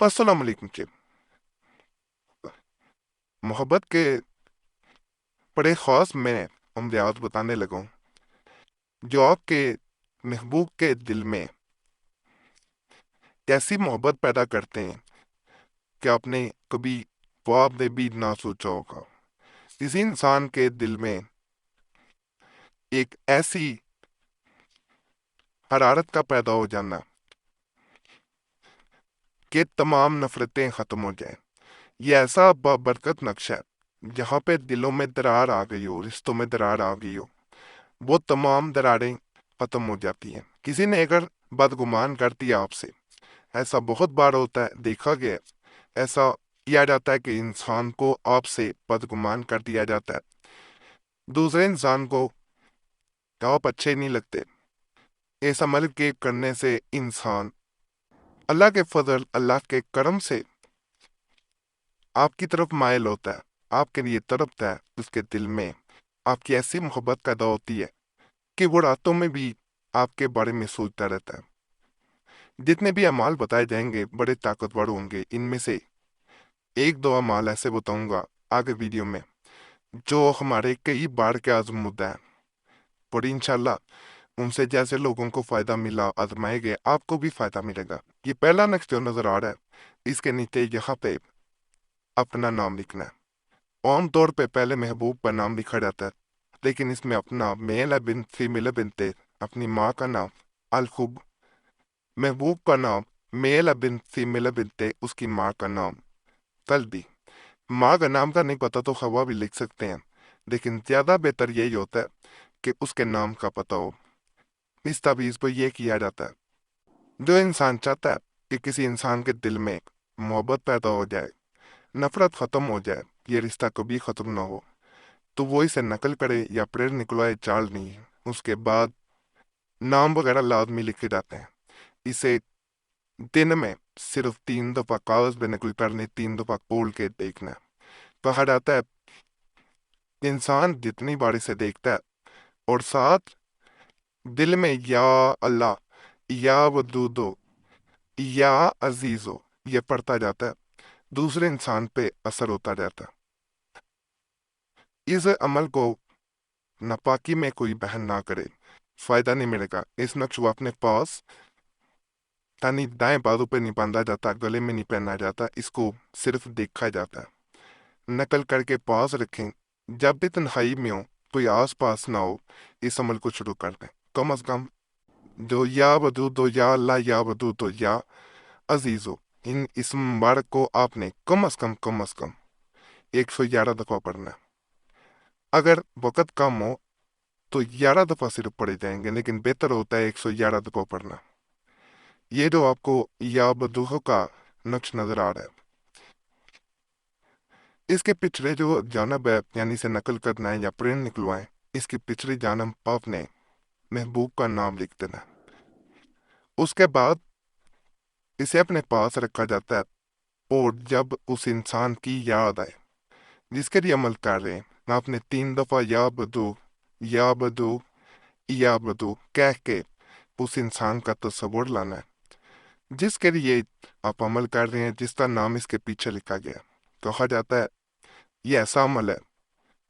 अस्सलाम वालेकुम जी। मोहब्बत के बड़े ख़ास मैं अमलियात बताने लगा हूँ जो आपके महबूब के दिल में कैसी मोहब्बत पैदा करते हैं कि आपने कभी ख्वाब में भी ना सोचा होगा। किसी इंसान के दिल में एक ऐसी हरारत का पैदा हो जाना कि तमाम नफरतें ख़त्म हो जाएं। ये ऐसा बाबरकत नक्शा है जहाँ पे दिलों में दरार आ गई हो, रिश्तों में दरार आ गई हो, वो तमाम दरारें ख़त्म हो जाती हैं। किसी ने अगर बदगुमान कर दिया आपसे, ऐसा बहुत बार होता है, देखा गया है। ऐसा किया जाता है कि इंसान को आपसे बदगुमान कर दिया जाता है, दूसरे इंसान को आप अच्छे नहीं लगते। इस अमल के करने से इंसान अल्लाह के फजल, अल्लाह के करम से आपकी तरफ मायल होता है, आपके लिए तड़पता है। उसके दिल में आपकी ऐसी मोहब्बत पैदा होती है कि वो रातों में भी आपके बारे में सोचता रहता है। जितने भी अमाल बताए जाएंगे बड़े ताकतवर होंगे। इनमें से एक दो अमाल ऐसे बताऊंगा आगे वीडियो में जो हमारे कई बार के आजमुद्दा है, पर इंशाल्लाह उनसे जैसे लोगों को फायदा मिला, आजमाए गए, आपको भी फायदा मिलेगा। ये पहला नक्श जो नजर आ रहा है, इसके नीचे यहाँ पे अपना नाम लिखना है। आम तौर पे पहले महबूब का नाम लिखा जाता है, लेकिन इसमें अपना मेल है बिन फीमेल है बिनते, अपनी माँ का नाम अलखुब, महबूब का नाम मेल है बिन फीमेल है बिनते, उसकी माँ का नाम कल्बी। माँ का नाम का नहीं पता तो हवा भी लिख सकते हैं, लेकिन ज्यादा बेहतर यही होता है कि उसके नाम का पता हो। इस तावीज़ पर यह किया जाता है, जो इंसान चाहता है कि किसी इंसान के दिल में मोहब्बत पैदा हो जाए, नफरत खत्म हो जाए, ये रिश्ता कभी खत्म ना हो, तो वो इसे नकल करे या प्रेर निकलवाए, चाल नहीं। उसके बाद नाम वगैरह लाजमी लिखे जाते हैं। इसे दिन में सिर्फ 3 दफा कागज पे नकल करने, 3 दफा खोल के देखना है। कहा जाता है इंसान जितनी बार इसे देखता है और साथ दिल में या अल्लाह, या वदूदो, या अजीजो ये पढ़ता जाता है, दूसरे इंसान पे असर होता जाता है। इस अमल को नापाकी में कोई बहन ना करे, फायदा नहीं मिलेगा। इस नक्श को अपने पास तानी दाएं बाजू पे नहीं बांधा जाता, गले में नहीं पहना जाता, इसको सिर्फ देखा जाता है। नकल करके पास रखें। जब भी तन्हाई में हो, कोई आस पास ना हो, इस अमल को शुरू कर दें। कम अज कम जो या वदूदो, या अल्लाह, या वदूदो, या अजीजो, इन इसम मुबारक को आपने कम अज कम 111 दफा पढ़ना है। अगर वक़्त कम हो तो 11 दफा सिर्फ पढ़े जाएंगे, लेकिन बेहतर होता है 111 दफा पढ़ना। ये जो आपको या बदूह का नक्श नजर आ रहा है, इसके पिछले जो जानब है, यानी से नकल करना है या प्रेम निकलवाएं, इसकी पिछली जानब आपने महबूब का नाम लिख देना। उसके बाद इसे अपने पास रखा जाता है, और जब उस इंसान की याद आए जिसके लिए अमल कर रहे हैं, आपने 3 दफा या बदू, या बदू कह के उस इंसान का तस्वुर लाना है जिसके लिए आप अमल कर रहे हैं, जिसका नाम इसके पीछे लिखा गया। कहा जाता है ये ऐसा अमल है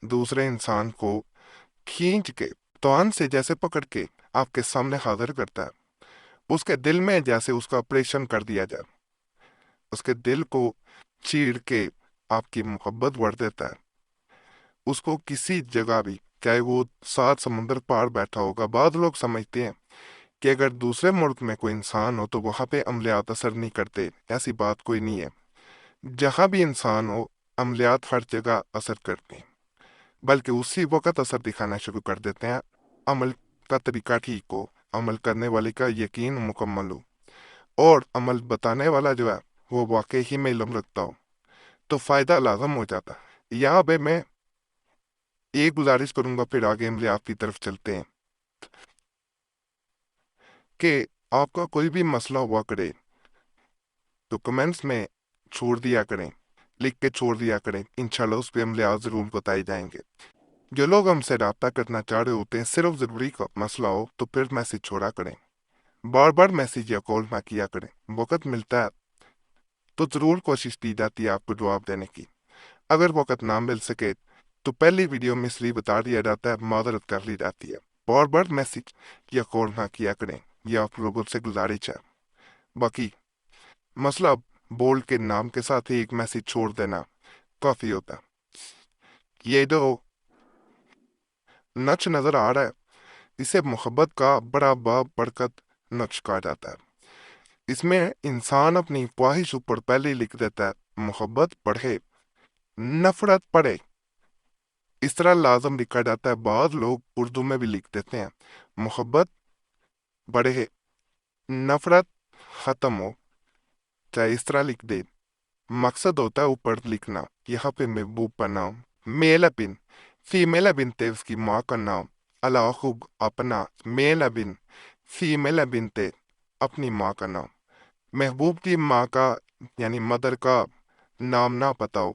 दूसरे इंसान को खींच के तोन से जैसे पकड़ के आपके सामने हाजिर करता है, उसके दिल में जैसे उसका ऑपरेशन कर दिया जाए, उसके दिल को चीर के आपकी मोहब्बत बढ़ देता है। उसको किसी जगह भी, चाहे वो 7 समुंदर पार बैठा होगा, बाद लोग समझते हैं कि अगर दूसरे मुल्क में कोई इंसान हो तो वहां पे अमलियात असर नहीं करते, ऐसी बात कोई नहीं है। जहां भी इंसान हो, अमलियात हर जगह असर करते हैं, बल्कि उसी वक्त असर दिखाना शुरू कर देते हैं। अमल का तरीका ठीक हो, अमल करने वाले का यकीन मुकम्मल हो, और अमल बताने वाला जो है वो वाकई ही में इल्म रखता हो, तो फायदा लाजम हो जाता है। यहाँ पे मैं एक गुजारिश करूंगा, फिर आगे अमलियात की तरफ चलते हैं, कि आपका कोई भी मसला हुआ करे तो कमेंट्स में छोड़ दिया करें, लिख के छोड़ दिया करें। इंशाल्लाह उस पर अमलियात जरूर बताए जाएंगे। जो लोग हमसे रब्ता करना चाह रहे होते हैं, सिर्फ ज़रूरी का मसला हो तो फिर मैसेज छोड़ा करें, बार बार मैसेज या कॉल ना किया करें। वक़्त मिलता है تو ضرور کوشش کی جاتی ہے آپ کو جواب دینے کی۔ اگر وقت نہ مل سکے تو پہلی ویڈیو میں اس لیے بتا دیا جاتا ہے، معذرت کر لی جاتی ہے۔ بار بار میسج یا کال نہ کیا کریں، یہ آپ لوگوں سے گزارش ہے۔ باقی مسئلہ بولڈ کے نام کے ساتھ ہی ایک میسج چھوڑ دینا کافی ہوتا ہے۔ یہ جو نقش نظر آ رہا ہے اسے محبت کا بڑا برکت نقش کہا جاتا ہے۔ اس میں انسان اپنی خواہش اوپر پہلے لکھ دیتا ہے، محبت بڑھے نفرت پڑے، اس طرح لازم لکھا جاتا ہے۔ بعض لوگ اردو میں بھی لکھ دیتے ہیں محبت بڑھے نفرت ختم ہو، چاہے اس طرح لکھ دے، مقصد ہوتا ہے اوپر لکھنا۔ یہاں پہ محبوب کا نام میل ابن، فیمیل ابن تے اس کی ماں کا نام، الاخوگ اپنا، میل ابن فیمیل ابن تے اپنی ماں کا نام۔ محبوب کی ماں کا یعنی مدر کا نام نہ پتا ہو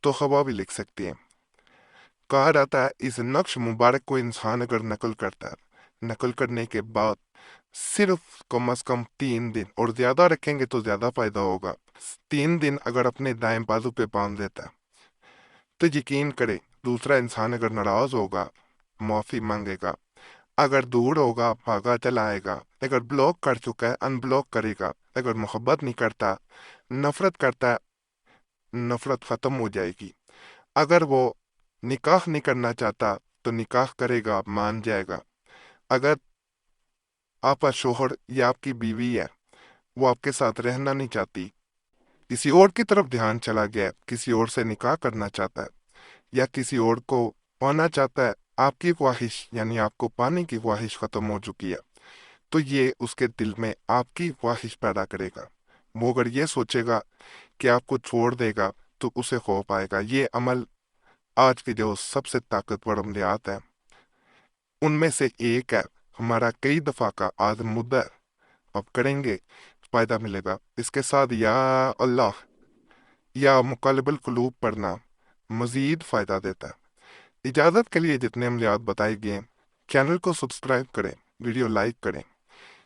تو خوا بھی لکھ سکتی ہیں۔ کہا جاتا ہے اس نقش مبارک کو انسان اگر نقل کرتا ہے، نقل کرنے کے بعد صرف کم از کم 3 دن، اور زیادہ رکھیں گے تو زیادہ فائدہ ہوگا، 3 دن اگر اپنے دائیں بازو پہ باندھ دیتا ہے تو یقین کرے دوسرا انسان اگر ناراض ہوگا معافی مانگے گا، اگر دور ہوگا بھاگا چلا آئے گا، اگر بلاک کر چکا ہے ان بلاک کرے گا، اگر محبت نہیں کرتا نفرت کرتا ہے نفرت ختم ہو جائے گی، اگر وہ نکاح نہیں کرنا چاہتا تو نکاح کرے گا، مان جائے گا، اگر آپ کا شوہر یا آپ کی بیوی ہے وہ آپ کے ساتھ رہنا نہیں چاہتی، کسی اور کی طرف دھیان چلا گیا، کسی اور سے نکاح کرنا چاہتا ہے یا کسی اور کو پانا چاہتا ہے، آپ کی خواہش یعنی آپ کو پانے کی خواہش ختم ہو چکی ہے، تو یہ اس کے دل میں آپ کی خواہش پیدا کرے گا۔ وہ اگر یہ سوچے گا کہ آپ کو چھوڑ دے گا تو اسے خوف آئے گا۔ یہ عمل آج کے جو سب سے طاقتور عملیات ہیں ان میں سے ایک ہے، ہمارا کئی دفعہ کا آج مدعا اب کریں گے، فائدہ ملے گا۔ اس کے ساتھ یا اللہ یا مقلب القلوب پڑھنا مزید فائدہ دیتا ہے۔ اجازت کے لیے جتنے عملیات بتائے گئے چینل کو سبسکرائب کریں، ویڈیو لائک کریں۔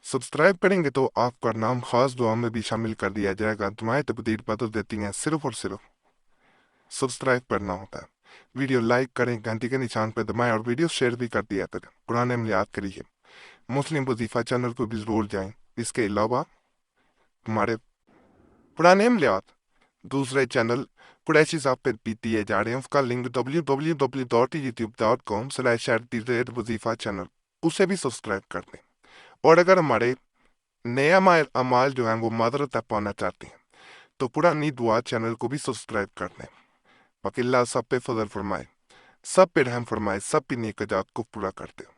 سبسکرائب کریں گے تو آپ کا نام خاص دعا میں بھی شامل کر دیا جائے گا۔ دعائیں تبدیل بدل دیتی ہیں، صرف اور صرف سبسکرائب کرنا ہوتا ہے۔ ویڈیو لائک کریں، گھنٹی کے نشان پہ دبائیں اور ویڈیو شیئر بھی کر دیا کریں۔ قرآن عملیات کے لیے مسلم وظیفہ چینل کو بھی ضرور جائیں۔ اس کے علاوہ ہمارے قرآن عملیات دوسرے چینل قریشی صاحب پہ بھی دیے جا رہے ہیں، اس کا لنک www.youtube.com/وظیفہ چینل، اسے بھی سبسکرائب کر دیں۔ اور اگر ہمارے نئے اعمال جو ہیں وہ معذرت تک پانا چاہتے ہیں تو پرانی دعا چینل کو بھی سبسکرائب کر دیں۔ باقی اللہ سب پہ فضل فرمائے، سب پہ رحم فرمائے، سب پہ نیک جات کو پورا کرتے ہو۔